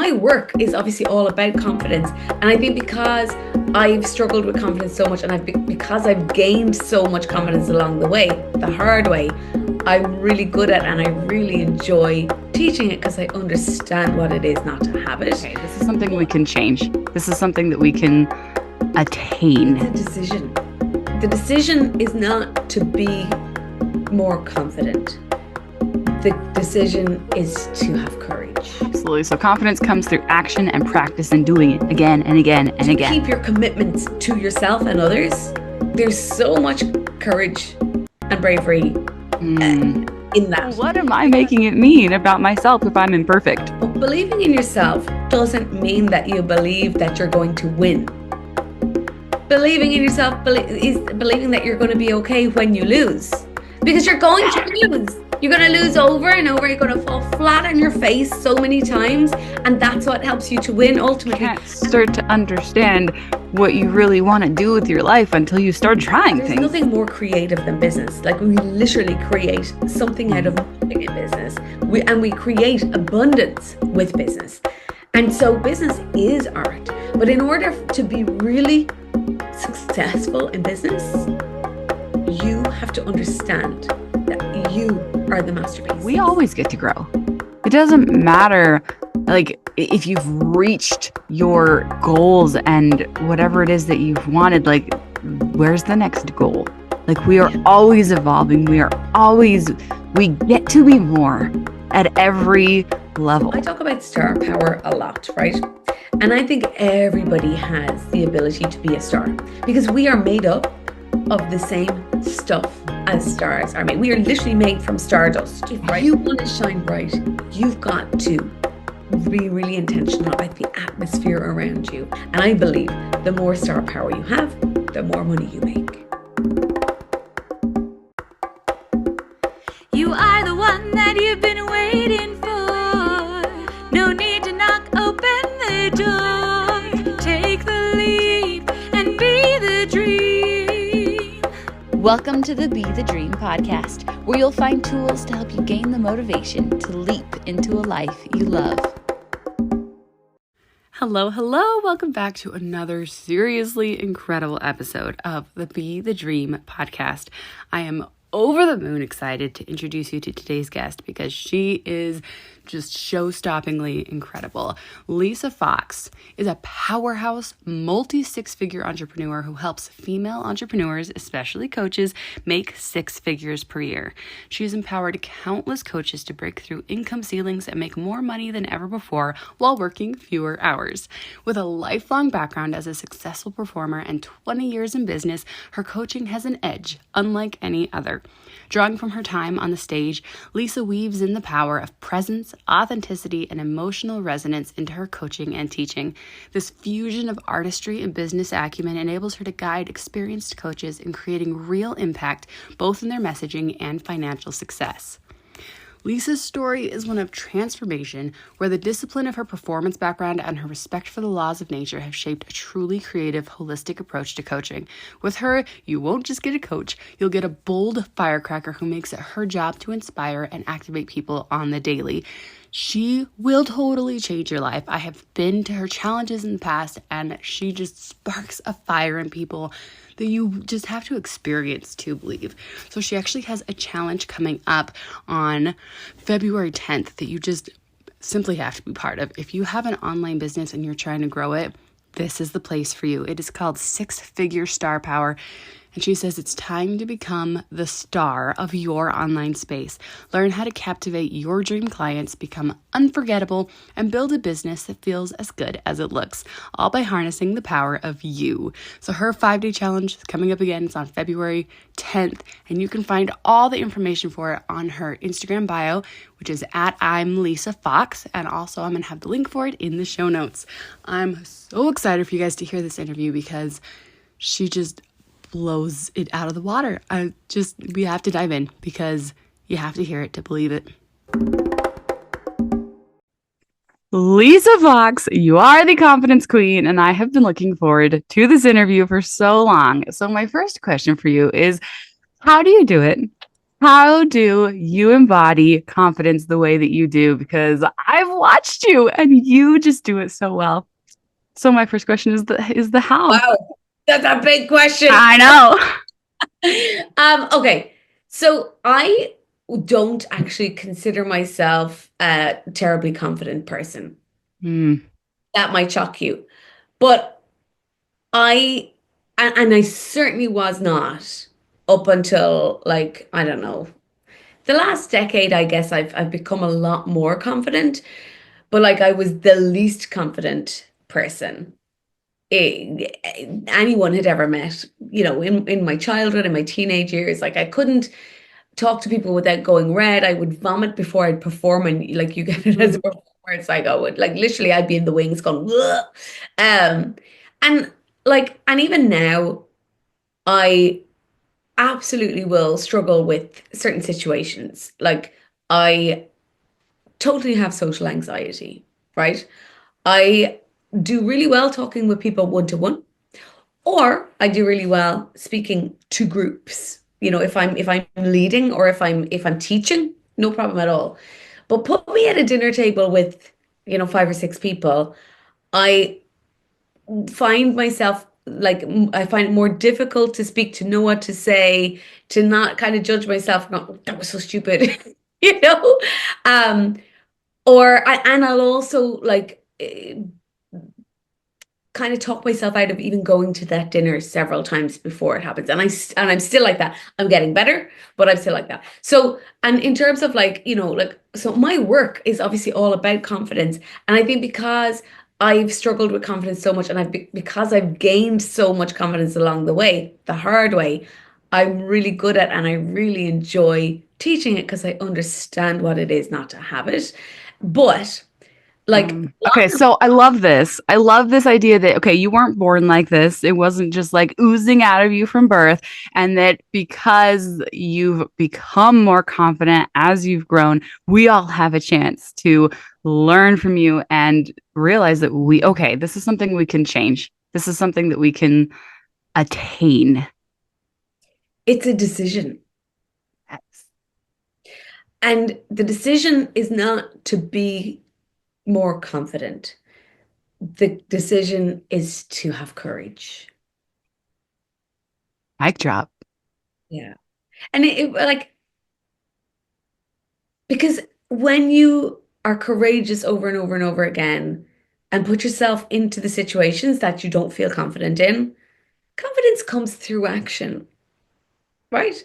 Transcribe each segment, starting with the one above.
my work is obviously all about confidence. And I think because I've struggled with confidence so much, and because I've gained so much confidence along the way, the hard way, I'm really good at, and I really enjoy teaching it because I understand what it is not to have it. Okay, this is something we can change. This is something that we can attain. It's a decision. The decision is not to be more confident. The decision is to have courage. Absolutely. So confidence comes through action and practice and doing it again and again and again. Keep your commitments to yourself and others. There's so much courage and bravery in that. What am I making it mean about myself if I'm imperfect? But believing in yourself doesn't mean that you believe that you're going to win. Believing in yourself is believing that you're going to be okay when you lose. Because you're going to lose. You're going to lose over and over. You're going to fall flat on your face so many times. And that's what helps you to win ultimately. You can't start to understand what you really want to do with your life until you start trying things. There's nothing more creative than business. Like, we literally create something out of nothing in business. We create abundance with business. And so business is art. But in order to be really successful in business, you have to understand that you are the masterpiece. We always get to grow. It doesn't matter, like, if you've reached your goals and whatever it is that you've wanted, like, where's the next goal? Like, we are always evolving. We get to be more at every level. I talk about star power a lot, right? And I think everybody has the ability to be a star because we are made up of the same stuff as stars are made. We are literally made from stardust. If you want to shine bright, you've got to be really intentional about the atmosphere around you. And I believe the more star power you have, the more money you make. You are the one that you've been waiting for. No need to knock, open the door. Take the leap and be the dream. Welcome to the Be the Dream podcast, where you'll find tools to help you gain the motivation to leap into a life you love. Hello. Welcome back to another seriously incredible episode of the Be the Dream podcast. I am over the moon excited to introduce you to today's guest because she is just show-stoppingly incredible. Lisa Fox is a powerhouse, multi-six-figure entrepreneur who helps female entrepreneurs, especially coaches, make six figures per year. She has empowered countless coaches to break through income ceilings and make more money than ever before while working fewer hours. With a lifelong background as a successful performer and 20 years in business, her coaching has an edge unlike any other. Drawing from her time on the stage, Lisa weaves in the power of presence, authenticity, and emotional resonance into her coaching and teaching. This fusion of artistry and business acumen enables her to guide experienced coaches in creating real impact, both in their messaging and financial success. Lisa's story is one of transformation, where the discipline of her performance background and her respect for the laws of nature have shaped a truly creative, holistic approach to coaching. With her, you won't just get a coach, you'll get a bold firecracker who makes it her job to inspire and activate people on the daily. She will totally change your life. I have been to her challenges in the past, and she just sparks a fire in people that you just have to experience to believe. So she actually has a challenge coming up on February 10th that you just simply have to be part of. If you have an online business and you're trying to grow it, this is the place for you. It is called Six Figure Star Power. And she says it's time to become the star of your online space. Learn how to captivate your dream clients, become unforgettable, and build a business that feels as good as it looks, all by harnessing the power of you. So her 5-day challenge is coming up again. It's on February 10th, and you can find all the information for it on her Instagram bio, which is at I'm Lisa Fox. And also I'm going to have the link for it in the show notes. I'm so excited for you guys to hear this interview because she just blows it out of the water. We have to dive in because you have to hear it to believe it. Lisa Fox, you are the confidence queen, and I have been looking forward to this interview for so long. So my first question for you is, how do you do it? How do you embody confidence the way that you do? Because I've watched you and you just do it so well. So my first question is the how. Wow, that's a big question. I know. Okay, so I don't actually consider myself a terribly confident person. Hmm. That might shock you, but I and I certainly was not up until like I don't know the last decade. I guess I've become a lot more confident, but like I was the least confident person anyone had ever met. In my childhood, in my teenage years, like I couldn't talk to people without going red. I would vomit before I'd perform, and like you get it as a performer, it's like I would like literally I'd be in the wings going, "Ugh." um, and and even now, I absolutely will struggle with certain situations. Like I totally have social anxiety, right? I do really well talking with people one to one. Or I do really well speaking to groups. If I'm leading or if I'm teaching, no problem at all. But put me at a dinner table with, five or six people, I find myself like I find it more difficult to speak, to know what to say, to not kind of judge myself. Go, "Oh, that was so stupid," you know. And I'll also like kind of talk myself out of even going to that dinner several times before it happens. And I'm still like that. I'm getting better, but I'm still like that. So, and in terms of like, so my work is obviously all about confidence. And I think because I've struggled with confidence so much and because I've gained so much confidence along the way, the hard way, I'm really good at and I really enjoy teaching it because I understand what it is not to have it. But like Okay, so I love this. I love this idea that, okay, you weren't born like this. It wasn't just like oozing out of you from birth. And that because you've become more confident as you've grown, we all have a chance to learn from you and realize that okay, this is something we can change. This is something that we can attain. it's a decision. And the decision is not to be more confident. The decision is to have courage. Mic drop. Yeah. And like, because when you are courageous over and over and over again and put yourself into the situations that you don't feel confident in, confidence comes through action, right?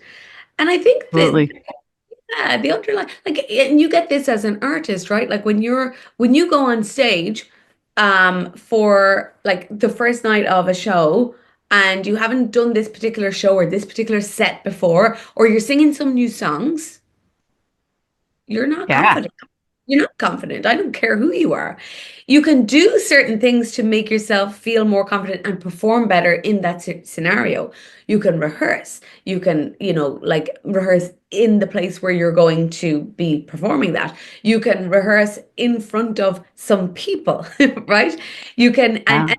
And I think that Absolutely. yeah, the underlying like and you get this as an artist, right? Like when you go on stage for like the first night of a show and you haven't done this particular show or this particular set before, or you're singing some new songs, you're not Yeah. confident. You're not confident. I don't care who you are. You can do certain things to make yourself feel more confident and perform better in that scenario. You can rehearse. You can, like rehearse in the place where you're going to be performing that. You can rehearse in front of some people, right? You can Yeah.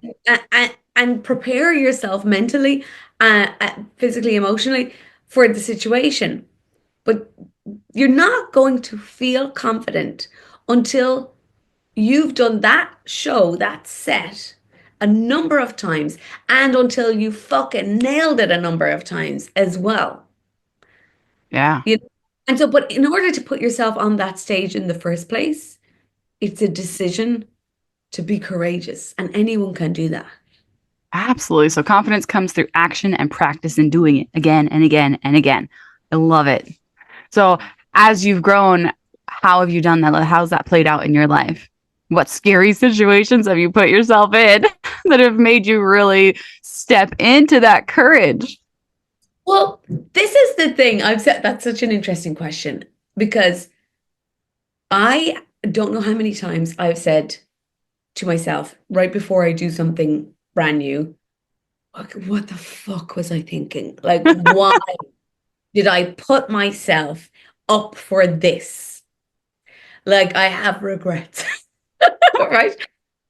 and prepare yourself mentally, physically, emotionally for the situation. But you're not going to feel confident until you've done that show, that set a number of times, and until you fucking nailed it a number of times as well. Yeah. You know? And so, but in order to put yourself on that stage in the first place, it's a decision to be courageous, and anyone can do that. Absolutely. So confidence comes through action and practice and doing it again and again and again. I love it. So as you've grown, how have you done that? How's that played out in your life? What scary situations have you put yourself in that have made you really step into that courage? Well, this is the thing. I've said that's such an interesting question because I don't know how many times I've said to myself right before I do something brand new, like, what the fuck was I thinking? Like, why did I put myself up for this? Like, I have regrets, right?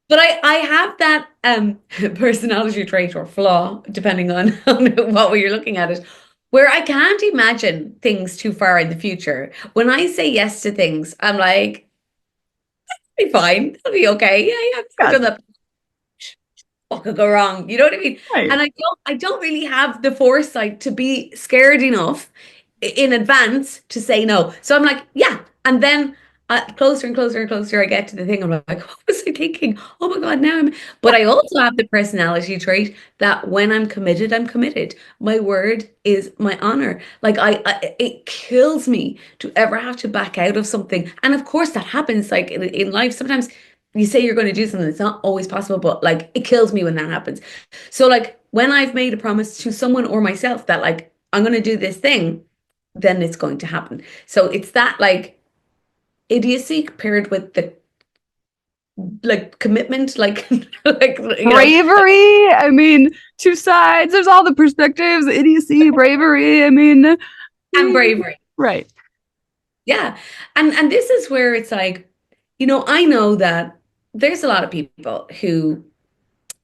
But I have that personality trait or flaw, depending on what way you're looking at it, where I can't imagine things too far in the future. When I say yes to things, I'm like, be fine, it'll be okay. Yeah, I've Yes. done that. What could go wrong? You know what I mean? Right. And I don't really have the foresight to be scared enough in advance to say no. So I'm like, yeah. And then closer and closer and closer I get to the thing. I'm like, what was I thinking? Oh my God, now I'm. But I also have the personality trait that when I'm committed, I'm committed. My word is my honor. Like it kills me to ever have to back out of something. And of course that happens. Like in life, sometimes you say you're going to do something, it's not always possible, but like it kills me when that happens. So like when I've made a promise to someone or myself that like I'm going to do this thing, then it's going to happen. So it's that like idiocy paired with the like commitment, like like Bravery. I mean, two sides. There's all the perspectives, idiocy, bravery. I mean, and bravery. right. Yeah. And this is where it's like, I know that there's a lot of people who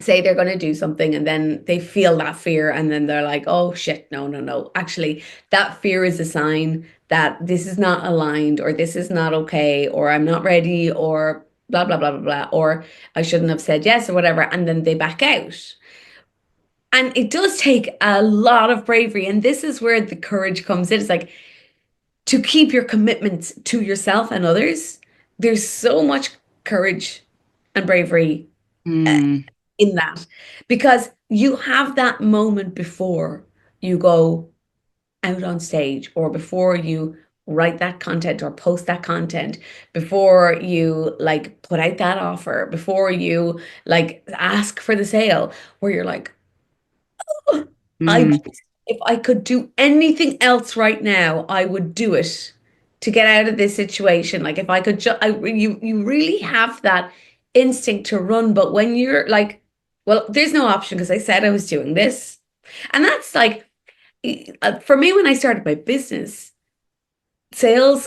say they're going to do something and then they feel that fear and then they're like, oh shit, no, no, no. Actually, that fear is a sign that this is not aligned or this is not okay or I'm not ready or blah, blah, blah, blah, blah, or I shouldn't have said yes or whatever. And then they back out. And it does take a lot of bravery. And this is where the courage comes in. It's like to keep your commitments to yourself and others. There's so much courage and bravery Mm. in that because you have that moment before you go out on stage or before you write that content or post that content, before you like put out that offer, before you like ask for the sale, where you're like, I Mm. if I could do anything else right now, I would do it to get out of this situation. Like if I could just, you really have that instinct to run, but when you're like, well, there's no option because I said I was doing this, and that's like, for me when I started my business, sales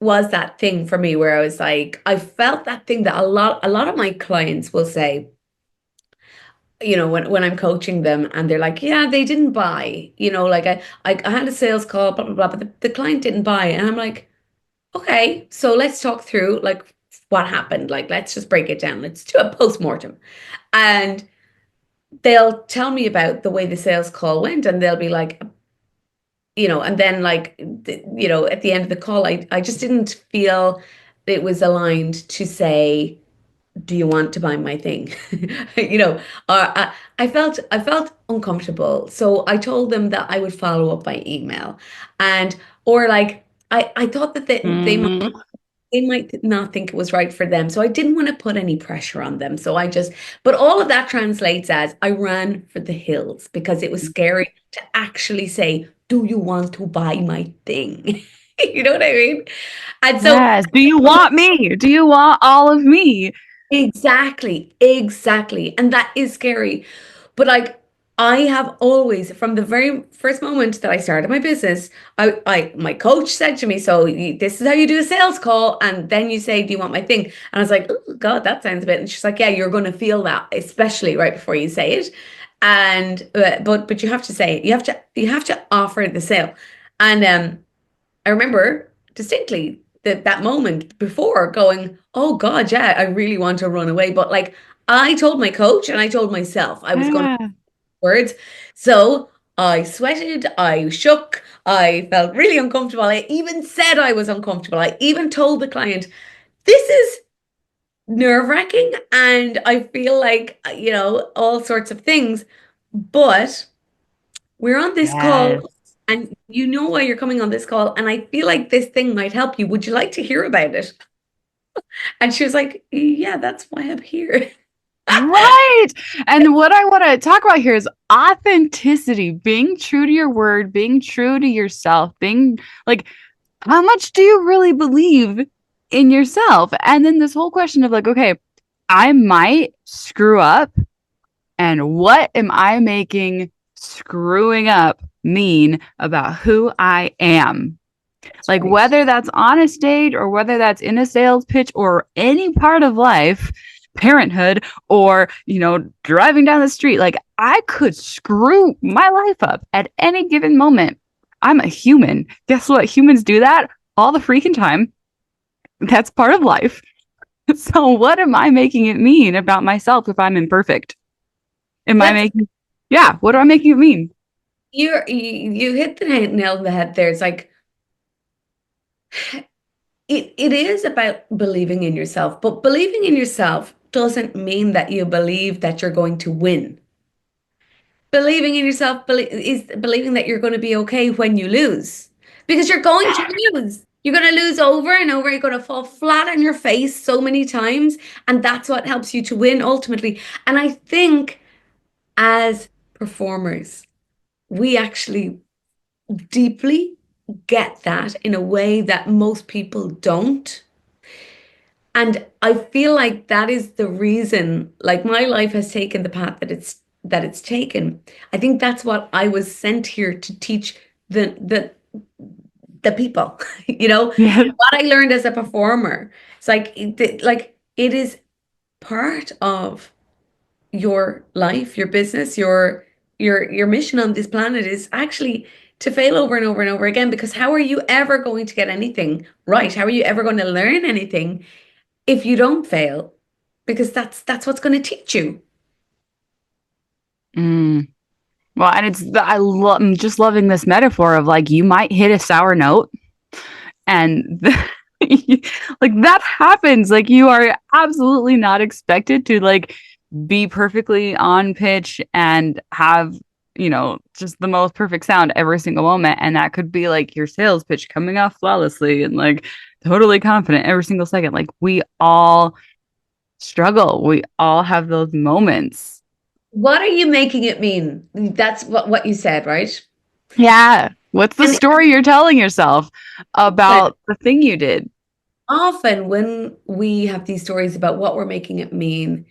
was that thing for me where I was like, I felt that thing that a lot of my clients will say when I'm coaching them and they're like, yeah, they didn't buy, like I had a sales call, blah, blah, blah, but the client didn't buy. And I'm like, okay, so let's talk through like what happened. Like, let's just break it down. Let's do a post-mortem. And they'll tell me about the way the sales call went and they'll be like, and then like, at the end of the call, I just didn't feel it was aligned to say, do you want to buy my thing? I felt uncomfortable. So I told them that I would follow up by email. And or like I thought that Mm. they might not think it was right for them. So I didn't want to put any pressure on them. But all of that translates as I ran for the hills because it was scary to actually say, do you want to buy my thing? You know what I mean? And so Yes. Do you want me? Do you want all of me? exactly, exactly. And that is scary. But like I have always, from the very first moment that I started my business, my coach said to me, so this is how you do a sales call. And then you say, do you want my thing? And I was like, oh God, that sounds a bit. And she's like, yeah, you're going to feel that, especially right before you say it. And, but you have to say it. You have to offer the sale. And, I remember distinctly that moment before going, oh God, yeah, I really want to run away. But like I told my coach and I told myself I was going to Yeah. words. So I sweated, I shook, I felt really uncomfortable. I even said I was uncomfortable. I even told the client, this is nerve-wracking and I feel like, all sorts of things. But we're on this Yes. call and you know why you're coming on this call and I feel like this thing might help you. Would you like to hear about it? And she was like, yeah, that's why I'm here. Right. And what I want to talk about here is authenticity, being true to your word, being true to yourself, being like, how much do you really believe in yourself? And then this whole question of like, okay, I might screw up. And what am I making screwing up mean about who I am? Like Right. whether that's on a stage or whether that's in a sales pitch or any part of life, parenthood, or, driving down the street, like I could screw my life up at any given moment. I'm a human. Guess what? Humans do that all the freaking time. That's part of life. So what am I making it mean about myself if I'm imperfect? Am I That's making, yeah, what am I making it mean? you hit the nail on the head there. It's like it is about believing in yourself, but believing in yourself doesn't mean that you believe that you're going to win. Believing in yourself is believing that you're going to be okay when you lose, because you're going to lose. You're going to lose over and over. You're going to fall flat on your face so many times, and that's what helps you to win ultimately. And I think as performers, we actually deeply get that in a way that most people don't. And I feel like that is the reason, like my life has taken the path that it's taken. I think that's what I was sent here to teach the people, Yeah. what I learned as a performer. It's like it is part of your life, your business, your mission on this planet is actually to fail over and over and over again, because how are you ever going to get anything right? How are you ever going to learn anything if you don't fail? Because that's what's going to teach you. Mm. Well, and I'm just loving this metaphor of like you might hit a sour note and like that happens. Like you are absolutely not expected to like be perfectly on pitch and have, just the most perfect sound every single moment. And that could be like your sales pitch coming off flawlessly and like totally confident every single second. Like we all struggle. We all have those moments. What are you making it mean? That's what you said, right? Yeah. What's the And story you're telling yourself about the thing you did? often when we have these stories about what we're making it mean,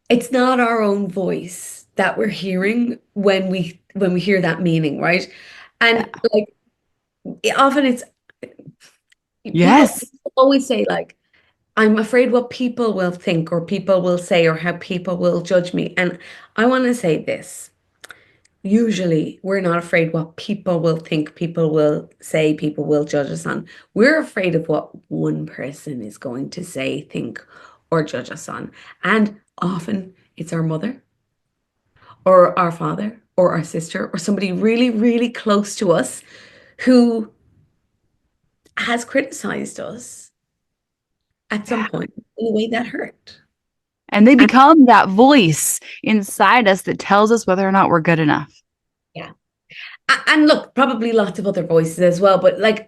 it's not our own voice that we're hearing when we hear that meaning, right? Yeah. And like often it's people Yes. always say like, I'm afraid what people will think or people will say or how people will judge me. And I want to say this. Usually, we're not afraid what people will think, people will say, people will judge us on. We're afraid of what one person is going to say, think, or judge us on. And often it's our mother or our father or our sister or somebody really, really close to us who has criticized us at some Yeah. point in a way that hurt. And they And become that voice inside us that tells us whether or not we're good enough. yeah. And look, probably lots of other voices as well. But like,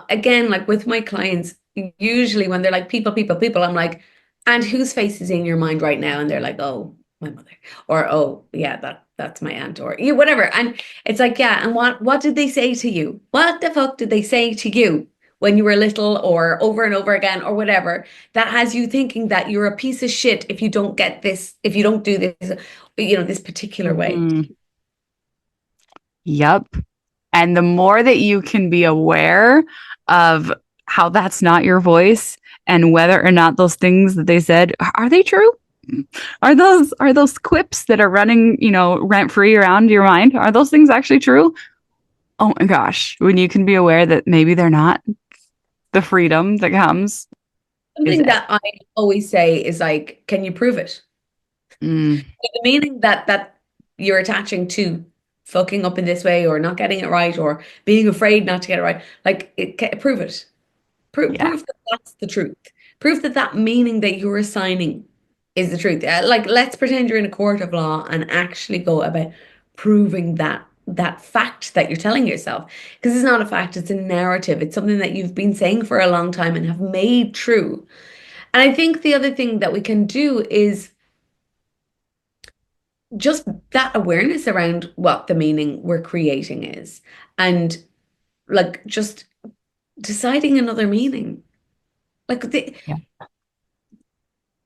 again, like with my clients, usually when they're like, people, people, people, I'm like, and whose face is in your mind right now? And they're like, oh, my mother. Or, oh, yeah, that's my aunt. Or you, whatever. And it's like, yeah. And what did they say to you? What the fuck did they say to you when you were little or over and over again or whatever that has you thinking that you're a piece of shit if you don't get this, if you don't do this, this particular way? Mhm. Yep. And the more that you can be aware of how that's not your voice and whether or not those things that they said are they true? Are those quips that are running, rent free around your mind? Are those things actually true? Oh my gosh, when you can be aware that maybe they're not, the freedom that comes is Something that I always say is like, can you prove it? mm, The meaning that you're attaching to fucking up in this way or not getting it right or being afraid not to get it right, like prove it. yeah. Proof that that's the truth. Proof that that meaning that you're assigning is the truth. Like, let's pretend you're in a court of law and actually go about proving that fact that you're telling yourself. Because it's not a fact, it's a narrative. It's something that you've been saying for a long time and have made true. And I think the other thing that we can do is just that awareness around what the meaning we're creating is. And like just deciding another meaning. Like Yeah.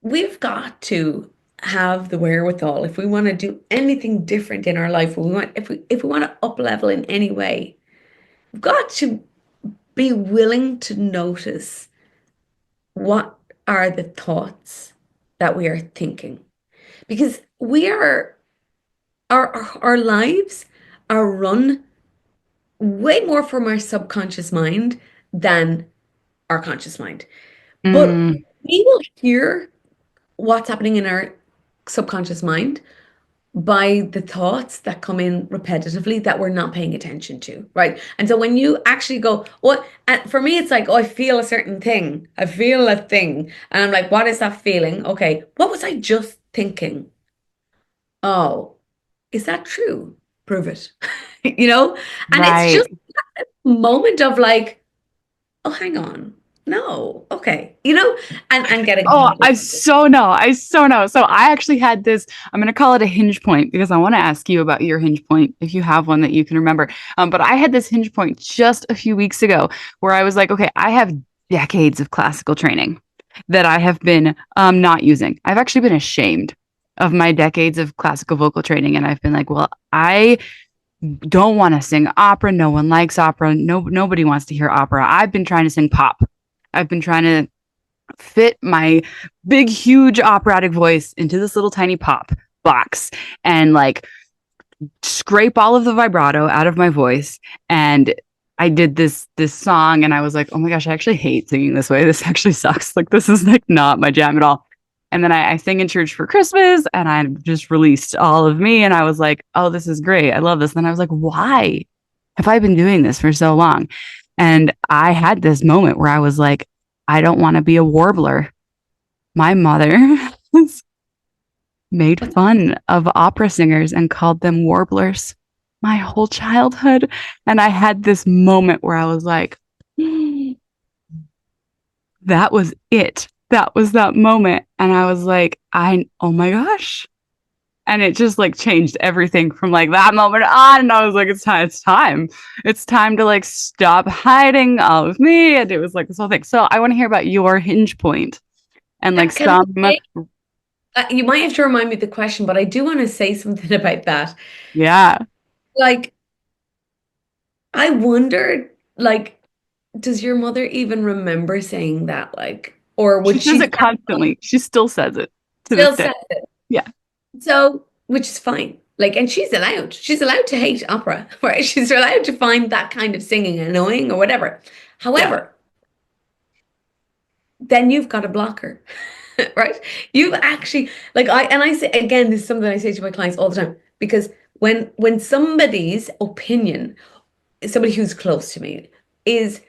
we've got to have the wherewithal if we want to do anything different in our life, if we want to up level in any way, we've got to be willing to notice what are the thoughts that we are thinking. Because we are our lives are run way more from our subconscious mind than our conscious mind. But Mm, we will hear what's happening in our subconscious mind by the thoughts that come in repetitively that we're not paying attention to, right? And so when you actually go, what, and for me, it's like, oh, I feel a certain thing. I feel a thing. And I'm like, what is that feeling? Okay, what was I just thinking? Oh, is that true? Prove it. You know? And it's right. just a moment of like, oh, hang on. No, okay. And getting Oh, help with it. I so know. So I actually had this, I'm going to call it a hinge point because I want to ask you about your hinge point if you have one that you can remember. But I had this hinge point just a few weeks ago where I was like, okay, I have decades of classical training that I have been not using. I've actually been ashamed of my decades of classical vocal training. And I've been like, well, I don't want to sing opera. No one likes opera. Nobody wants to hear opera. I've been trying to sing pop. I've been trying to fit my big, huge operatic voice into this little tiny pop box and like scrape all of the vibrato out of my voice. And I did this song and I was like, oh my gosh, I actually hate singing this way. This actually sucks. Like this is like not my jam at all. And then I sang in church for Christmas and I just released all of me and I was like, oh, this is great. I love this. And then I was like, why have I been doing this for so long? And I had this moment where I was like, I don't want to be a warbler. My mother made fun of opera singers and called them warblers my whole childhood. And I had this moment where I was like, that was it. That was that moment. And I was like, oh my gosh. And it just like changed everything from like that moment on. And I was like, it's time. It's time. It's time to like stop hiding all of me. And it was like this whole thing. So I want to hear about your hinge point and like Can I some, say, you might have to remind me of the question, but I do want to say something about that. yeah. Like, I wondered, like, does your mother even remember saying that? Like, or She would says she it constantly. She still says it to this still day. say it? Yeah. So, which is fine. Like, and she's allowed. She's allowed to hate opera, right? She's allowed to find that kind of singing annoying or whatever. Yeah. However, then you've got a blocker, right? You've actually like I say again, this is something I say to my clients all the time because when somebody's opinion, somebody who's close to me, is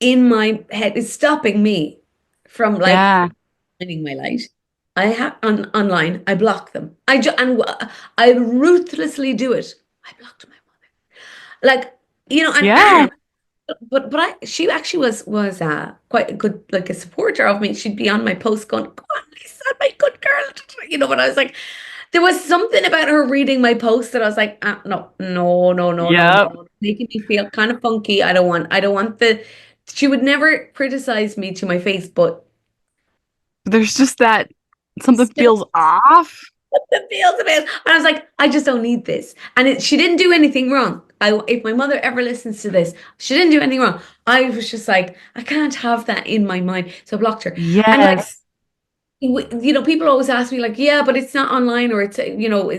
in my head, is stopping me from like Yeah. shining my light. I have online. I block them. I ruthlessly do it. I blocked my mother. Like Yeah. and she actually was quite a good like a supporter of me. She'd be on my post going, "Go on, Lisa, my good girl." But I was like, there was something about her reading my post that I was like, no, no, no, no, no, Yep. no, making me feel kind of funky. I don't want the. She would never criticize me to my face, but There's just that something still feels off. the feels of it. And I was like, I just don't need this. And she didn't do anything wrong. If my mother ever listens to this, she didn't do anything wrong. I was just like, I can't have that in my mind. So I blocked her. And like, Yes. people always ask me like, yeah, but it's not online or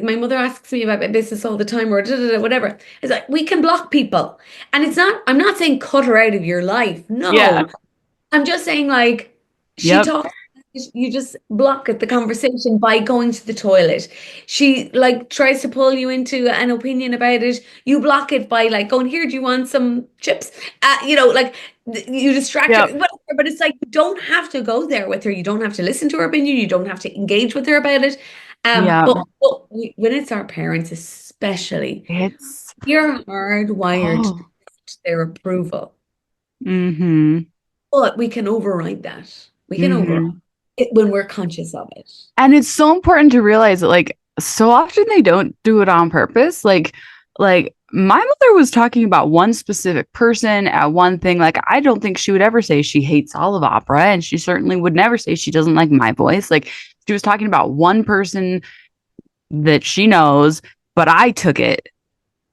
my mother asks me about my business all the time or whatever. It's like, we can block people. And I'm not saying cut her out of your life. Yeah. No, I'm just saying like, she Yep. talks, you just block it, the conversation by going to the toilet. She like tries to pull you into an opinion about it. You block it by like going, here, do you want some chips? Like you distract her, Yep. whatever. But it's like, you don't have to go there with her. You don't have to listen to her opinion. You don't have to engage with her about it. Yep. When it's our parents, especially, It's you're hardwired to oh. get their approval. Mm-hmm. But we can override that. We can override Mm-hmm. it when we're conscious of it. And it's so important to realize that like so often they don't do it on purpose. Like my mother was talking about one specific person at one thing. Like I don't think she would ever say she hates all of opera, and she certainly would never say she doesn't like my voice. Like she was talking about one person that she knows, but I took it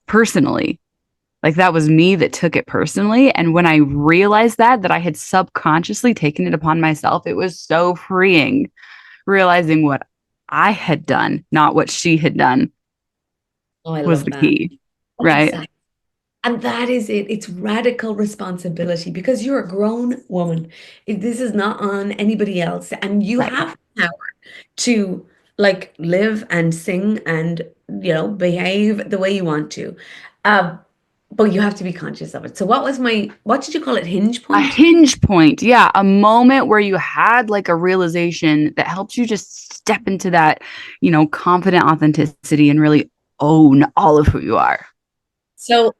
personally. Like that was me that took it personally. And when I realized that I had subconsciously taken it upon myself, it was so freeing realizing what I had done, not what she had done Oh, I was love the that. key. That's Right. exactly. And that is it. It's radical responsibility because you're a grown woman. This is not on anybody else. And you Right. have power to like live and sing and, behave the way you want to. Um, but you have to be conscious of it. So what did you call it? Hinge A point? hinge point. Yeah. A moment where you had like a realization that helps you just step into that, confident authenticity and really own all of who you are. So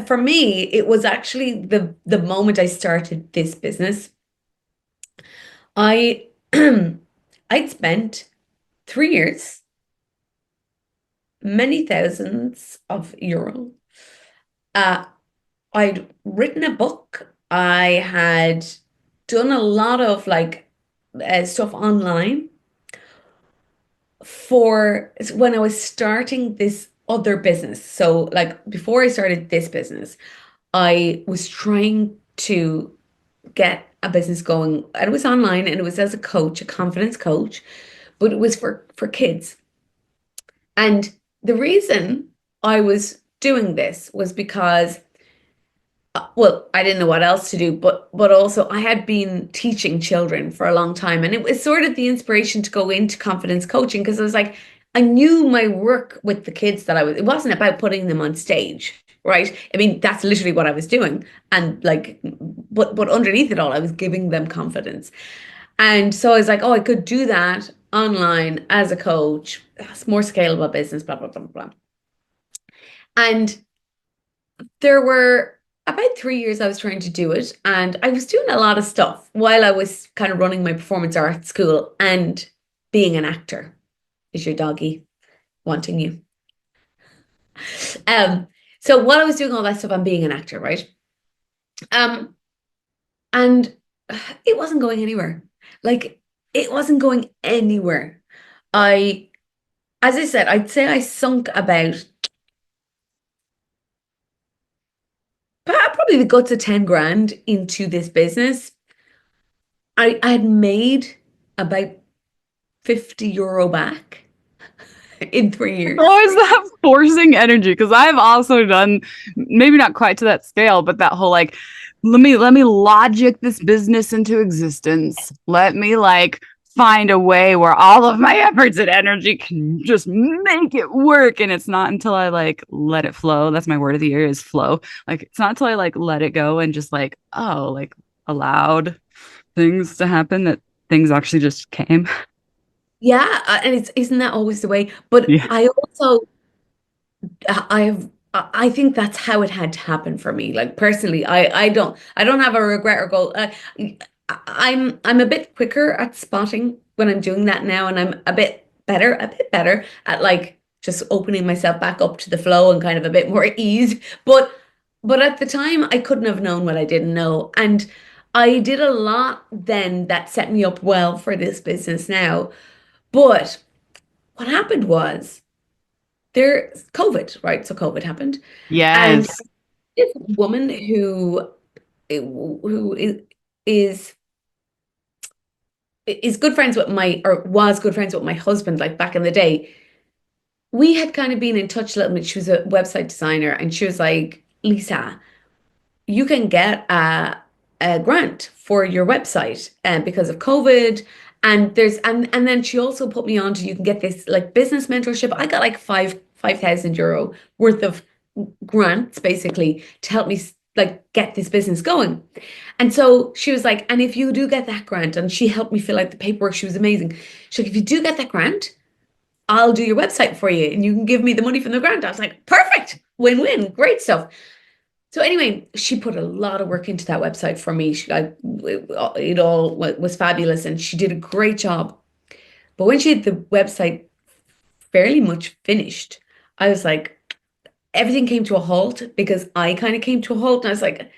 for me, it was actually the moment I started this business. I I'd spent 3 years, many thousands of euro. Uh, I'd written a book. I had done a lot of like stuff online for when I was starting this other business. So, like before I started this business, I was trying to get a business going, and it was online, and it was as a coach, a confidence coach, but it was for kids. And the reason I was doing this was because well, I didn't know what else to do, but also I had been teaching children for a long time, and it was sort of the inspiration to go into confidence coaching because I was like, I knew my work with the kids that it wasn't about putting them on stage, right? I mean, that's literally what I was doing, and like, but underneath it all, I was giving them confidence, and so I was like, oh, I could do that online as a coach. It's more scalable business, blah blah blah blah blah, and there were about 3 years I was trying to do it, and I was doing a lot of stuff while I was kind of running my performance art school and being an actor. Is your doggy wanting you? Um, so while I was doing all that stuff, I'm being an actor, right? Um, and it wasn't going anywhere. Like it wasn't going anywhere. I, as I said, I'd say I sunk about probably the guts of 10 grand into this business. I had made about 50 euro back in 3 years. How is that forcing energy? Because I've also done maybe not quite to that scale, but that whole like, let me logic this business into existence. Let me like find a way where all of my efforts and energy can just make it work. And it's not until I like let it flow. That's my word of the year is flow. Like it's not until I like let it go and just like, oh, like allowed things to happen that things actually just came. Yeah, and it's isn't that always the way? But Yeah. I also I think that's how it had to happen for me. Like personally, I don't have a regret or go. I'm a bit quicker at spotting when I'm doing that now, and I'm a bit better at like just opening myself back up to the flow and kind of a bit more ease. But at the time, I couldn't have known what I didn't know, and I did a lot then that set me up well for this business now. But what happened was there's COVID, right? So COVID happened, and Yes. this woman who is good friends with my or was good friends with my husband, like back in the day. We had kind of been in touch a little bit. She was a website designer, and she was like, Lisa, you can get a grant for your website because of COVID. And then she also put me on to you can get this like business mentorship. I got like 5,000 euro worth of grants basically to help me like get this business going. And so she was like, and if you do get that grant, and she helped me fill out the paperwork, she was amazing. She's like, if you do get that grant, I'll do your website for you and you can give me the money from the grant. I was like, perfect, win-win, great stuff. So anyway, she put a lot of work into that website for me. It all was fabulous, and she did a great job. But when she had the website fairly much finished, I was like, everything came to a halt because I kind of came to a halt, and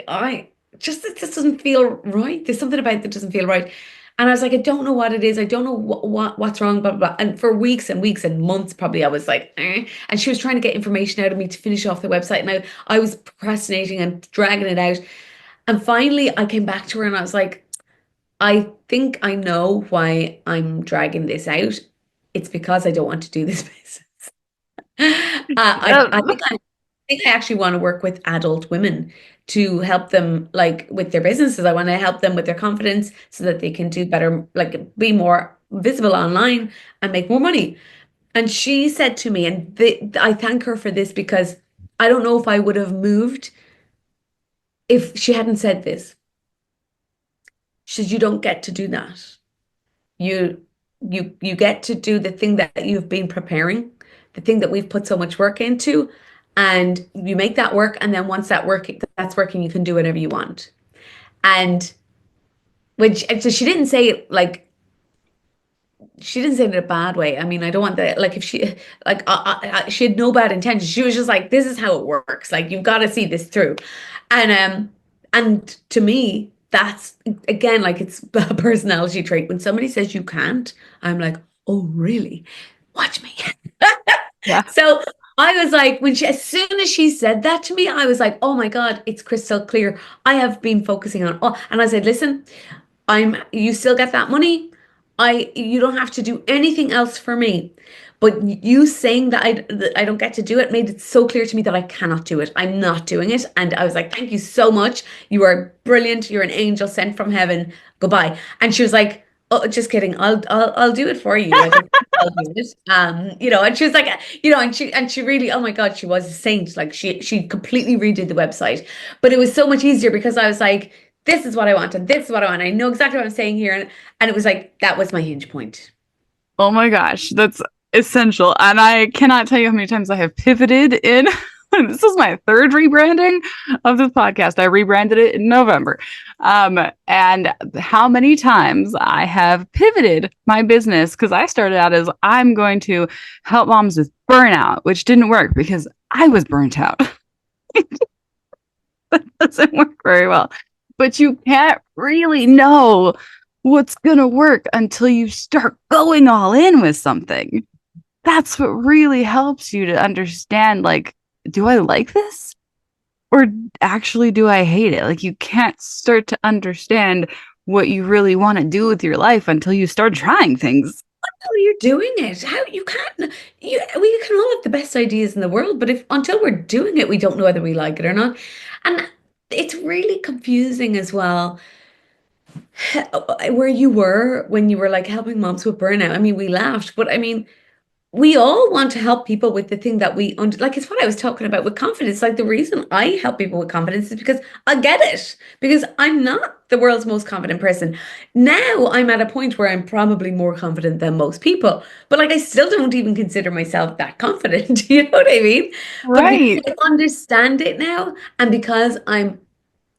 I just it just doesn't feel right. There's something about it that doesn't feel right. And I was like, I don't know what it is. I don't know what's wrong, blah, blah, blah. And for weeks and weeks and months, probably I was like, eh. And she was trying to get information out of me to finish off the website. And I was procrastinating and dragging it out. And finally I came back to her and I was like, I think I know why I'm dragging this out. It's because I don't want to do this business. I think think I actually want to work with adult women to help them like with their businesses. I want to help them with their confidence so that they can do better, like be more visible online and make more money. And she said to me, and I thank her for this because I don't know if I would have moved if she hadn't said this. She said, you don't get to do that. You you get to do the thing that you've been preparing, the thing that we've put so much work into, and you make that work, and then once that's working, you can do whatever you want. And so she didn't say it like she didn't say it in a bad way. I mean, I don't want that. Like, if she, like, she had no bad intentions. She was just like, this is how it works. Like, you've got to see this through. And to me, that's again, like, it's a personality trait. When somebody says you can't, I'm like, oh, really? Watch me. Yeah. So I was like, as soon as she said that to me, I was like, oh my God, it's crystal clear. I have been focusing on, oh, and I said, listen, you still get that money. You don't have to do anything else for me. But you saying that I don't get to do it made it so clear to me that I cannot do it. I'm not doing it. And I was like, thank you so much. You are brilliant. You're an angel sent from heaven. Goodbye. And she was like, oh, just kidding. I'll do it for you. Like, I'll do it. And she was like, and she really, oh my God, she was a saint. Like, she completely redid the website. But it was so much easier because I was like, this is what I want, and this is what I want. I know exactly what I'm saying here. And it was like, that was my hinge point. Oh my gosh, that's essential. And I cannot tell you how many times I have pivoted in. This is my third rebranding of this podcast. I rebranded it in November. And how many times I have pivoted my business because I started out as I'm going to help moms with burnout, which didn't work because I was burnt out. That doesn't work very well. But you can't really know what's going to work until you start going all in with something. That's what really helps you to understand, like, do I like this? Or actually, do I hate it? Like, you can't start to understand what you really want to do with your life until you start trying things. Until you're doing it. How you can't, we can all have the best ideas in the world, but if until we're doing it, we don't know whether we like it or not. And it's really confusing as well where you were when you were like helping moms with burnout. I mean, we laughed, but I mean, we all want to help people with the thing that like. It's what I was talking about with confidence. Like, the reason I help people with confidence is because I get it, because I'm not the world's most confident person. Now I'm at a point where I'm probably more confident than most people, but like, I still don't even consider myself that confident. You know what I mean? But because Right. I understand it now, and because I'm,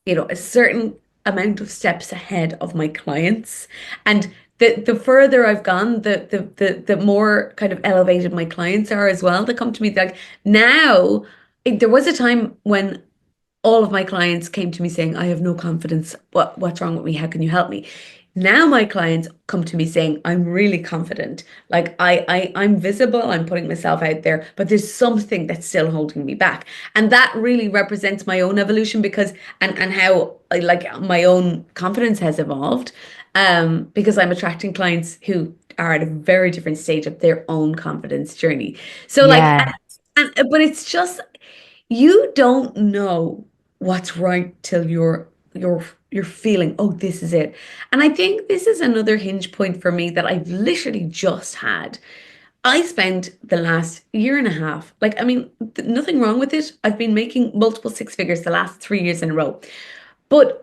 a certain amount of steps ahead of my clients, and the further I've gone, the more kind of elevated my clients are as well. They come to me like now. There was a time when all of my clients came to me saying, I have no confidence. What's wrong with me? How can you help me? Now my clients come to me saying, I'm really confident. Like, I'm visible, I'm putting myself out there, but there's something that's still holding me back. And that really represents my own evolution, because and how like my own confidence has evolved. Because I'm attracting clients who are at a very different stage of their own confidence journey. So like, Yeah. but it's just, you don't know what's right till you're feeling, oh, this is it. And I think this is another hinge point for me that I've literally just had. I spent the last year and a half, like, I mean, nothing wrong with it. I've been making multiple six figures the last 3 years in a row. But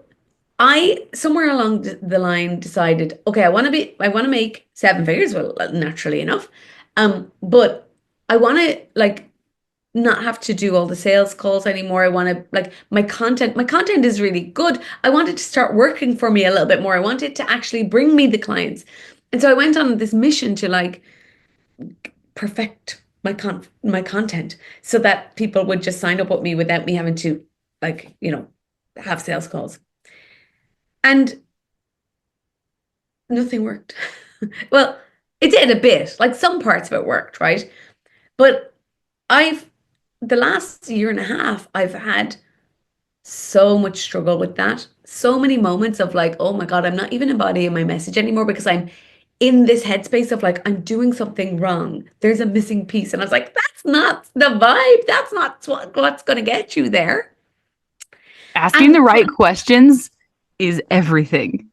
I somewhere along the line decided, okay, I want to make seven figures, well, naturally enough. But I want to like not have to do all the sales calls anymore. I want to like my content is really good. I wanted to start working for me a little bit more. I wanted to actually bring me the clients. And so I went on this mission to like perfect my content so that people would just sign up with me without me having to like, have sales calls. And nothing worked. Well, it did a bit, like some parts of it worked, right? But I've the last year and a half, I've had so much struggle with that. So many moments of like, oh my God, I'm not even embodying my message anymore because I'm in this headspace of like, I'm doing something wrong. There's a missing piece. And I was like, that's not the vibe. That's not what's going to get you there. Asking And the right questions is everything.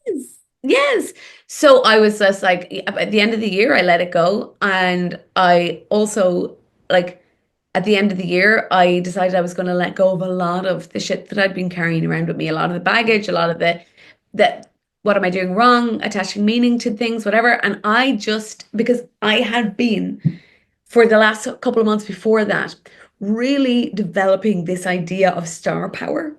yes, yes. So I was just like, at the end of the year, I let it go. And I also, like, at the end of the year, I decided I was going to let go of a lot of the shit that I'd been carrying around with me, a lot of the baggage, a lot of that, what am I doing wrong, attaching meaning to things, whatever. And I just, because I had been for the last couple of months before that, really developing this idea of star power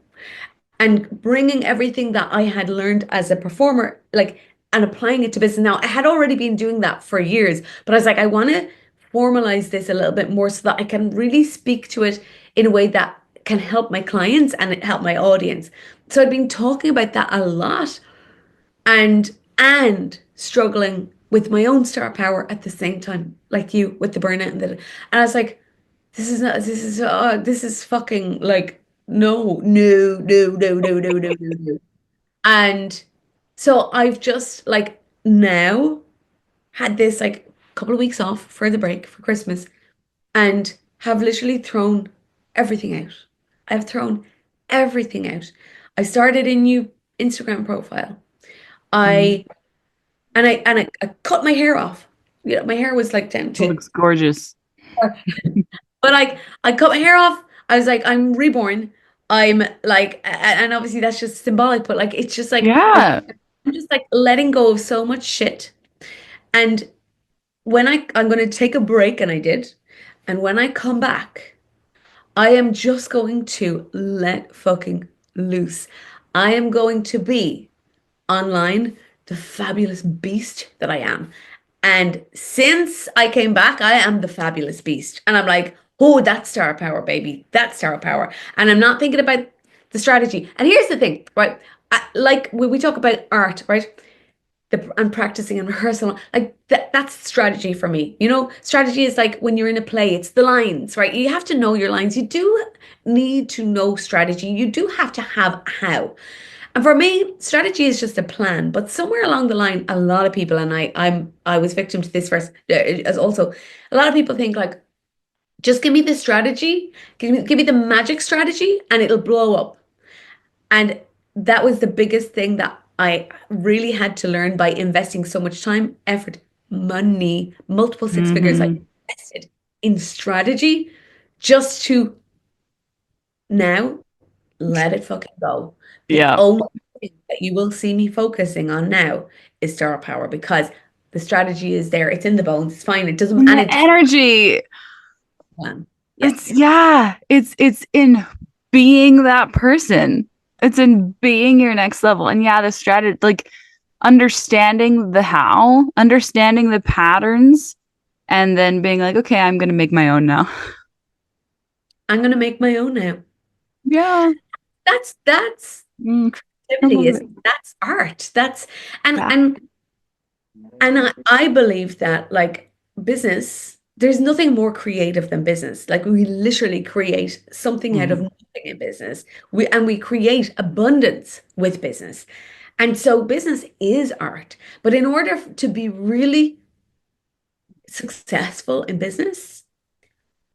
and bringing everything that I had learned as a performer, like, and applying it to business. Now, I had already been doing that for years, but I was like, I want to formalize this a little bit more so that I can really speak to it in a way that can help my clients and help my audience. So I'd been talking about that a lot and struggling with my own star power at the same time, like you with the burnout and I was like, this is fucking like no. And so I've just like now had this like couple of weeks off for the break for Christmas and have literally thrown everything out. I've thrown everything out. I started a new Instagram profile. Mm. I I cut my hair off. You know, my hair was like down It to, looks gorgeous. but like I cut my hair off. I was like, I'm reborn. I'm like, and obviously that's just symbolic, but like it's just like Yeah. I'm just like letting go of so much shit. And when I'm going to take a break, and I did, and when I come back, I am just going to let fucking loose. I am going to be online the fabulous beast that I am. And since I came back, I am the fabulous beast. And I'm like, oh, that's star power, baby. That's star power. And I'm not thinking about the strategy. And here's the thing, right? Like when we talk about art, right? And practicing and rehearsal, like that's strategy for me. You know, strategy is like when you're in a play, it's the lines, right? You have to know your lines. You do need to know strategy. You do have to have how. And for me, strategy is just a plan. But somewhere along the line, a lot of people, and I was victim to this first, as also, a lot of people think like, just give me the strategy, give me the magic strategy, and it'll blow up. And that was the biggest thing that I really had to learn by investing so much time, effort, money, multiple six figures I Hmm. invested in strategy just to now let it fucking go. The Yeah. only thing that you will see me focusing on now is star power because the strategy is there. It's in the bones. It's fine. It doesn't, And and the it doesn't energy. plan. Yeah. It's yeah. It's in being that person. It's in being your next level. And yeah, the strategy, like understanding the how, understanding the patterns, and then being like, okay, I'm gonna make my own now. I'm going to make my own now. Yeah. That's Mm, I creativity love is it. that's art. That's and Yeah. and and I believe that like business, there's nothing more creative than business. Like we literally create something out of Mhm. nothing in business. We create abundance with business. And so business is art. But in order to be really successful in business,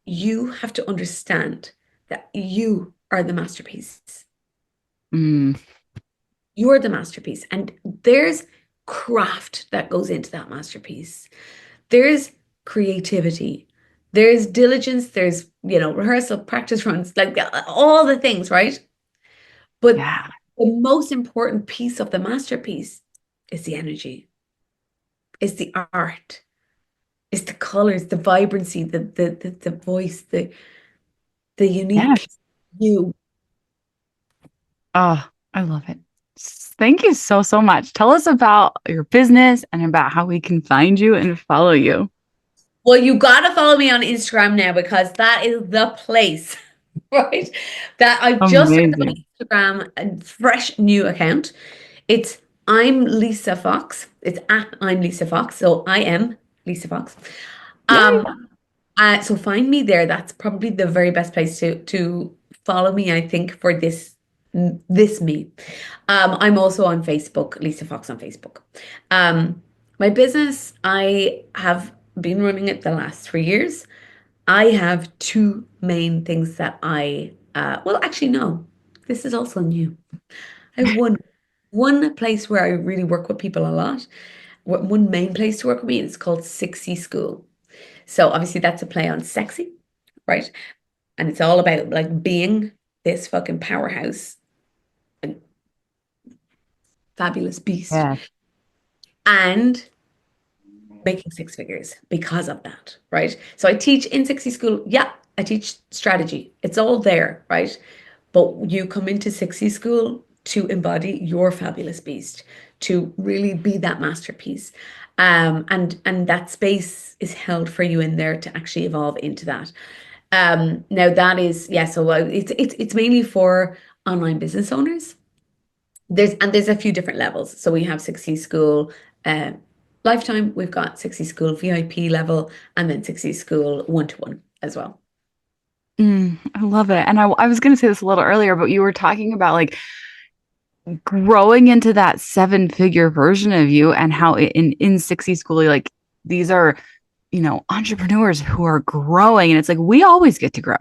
you have to understand that you are the masterpiece. Mm, You're the masterpiece. And there's craft that goes into that masterpiece. There's creativity. There's diligence. There's, rehearsal, practice runs, like all the things, right? But yeah. the most important piece of the masterpiece is the energy, is the art, is the colors, the vibrancy, the voice, the unique Yes. you. Oh, I love it. Thank you so, so much. Tell us about your business and about how we can find you and follow you. Well, you gotta follow me on Instagram now because that is the place, right? That I just started on Amazing. Instagram, a fresh new account. It's I'm Lisa Fox. It's at I'm Lisa Fox. So I am Lisa Fox. Yay. So find me there. That's probably the very best place to follow me, I think, for this me. I'm also on Facebook, Lisa Fox on Facebook. My business, I have been running it the last 3 years. I have two main things that well, actually, no, this is also new. I have one place where I really work with people a lot. One main place to work with me, it's called Sexy School. So obviously that's a play on sexy, right? And it's all about like being this fucking powerhouse and fabulous beast Yeah. and making six figures because of that, right? So I teach in 60 school. Yeah, I teach strategy. It's all there, right? But you come into 60 school to embody your fabulous beast, to really be that masterpiece. And that space is held for you in there to actually evolve into that. Now that is, yeah, so it's mainly for online business owners. There's a few different levels. So we have 60 school uh, lifetime, we've got 60 school VIP level, and then 60 school one-to-one as well. I love it. And I was going to say this a little earlier, but you were talking about like growing into that seven-figure version of you and how in 60 school, like these are, entrepreneurs who are growing. And it's like, we always get to grow.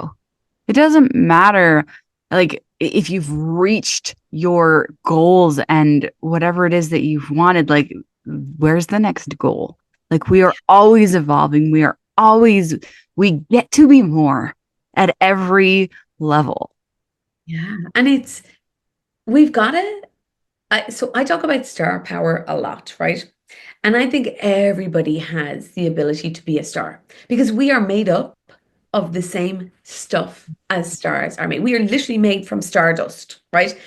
It doesn't matter like if you've reached your goals and whatever it is that you've wanted, like where's the next goal? Like we are always evolving. We get to be more at every level. Yeah. And we've got it. So I talk about star power a lot, right? And I think everybody has the ability to be a star because we are made up of the same stuff as stars are made. We are literally made from stardust, right?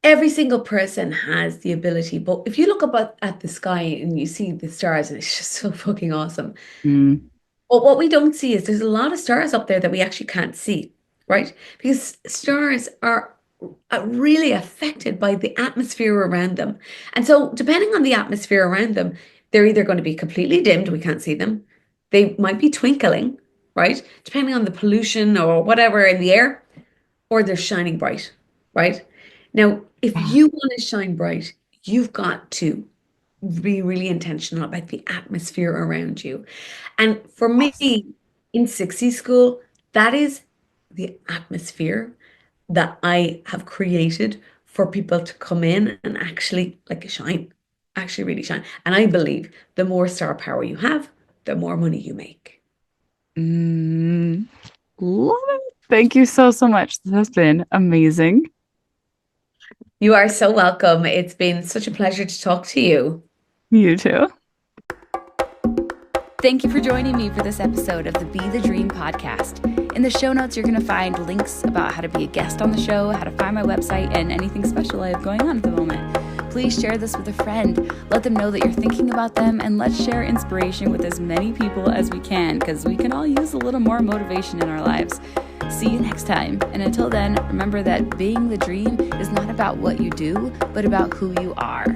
Every single person has the ability, but if you look up at the sky and you see the stars, and it's just so fucking awesome. Mm. But what we don't see is there's a lot of stars up there that we actually can't see, right? Because stars are really affected by the atmosphere around them. And so, depending on the atmosphere around them, they're either going to be completely dimmed, we can't see them. They might be twinkling, right? Depending on the pollution or whatever in the air, or they're shining bright, right? Now, if you want to shine bright, you've got to be really intentional about the atmosphere around you. And for me, in 60 school, that is the atmosphere that I have created for people to come in and actually like shine, actually really shine. And I believe the more star power you have, the more money you make. Mm. Love it. Thank you so much. This has been amazing. You are so welcome. It's been such a pleasure to talk to you. You too. Thank you for joining me for this episode of the Be the Dream podcast. In the show notes, you're going to find links about how to be a guest on the show, how to find my website, and anything special I have going on at the moment. Please share this with a friend. Let them know that you're thinking about them, and let's share inspiration with as many people as we can, because we can all use a little more motivation in our lives. See you next time. And until then, remember that being the dream is not about what you do, but about who you are.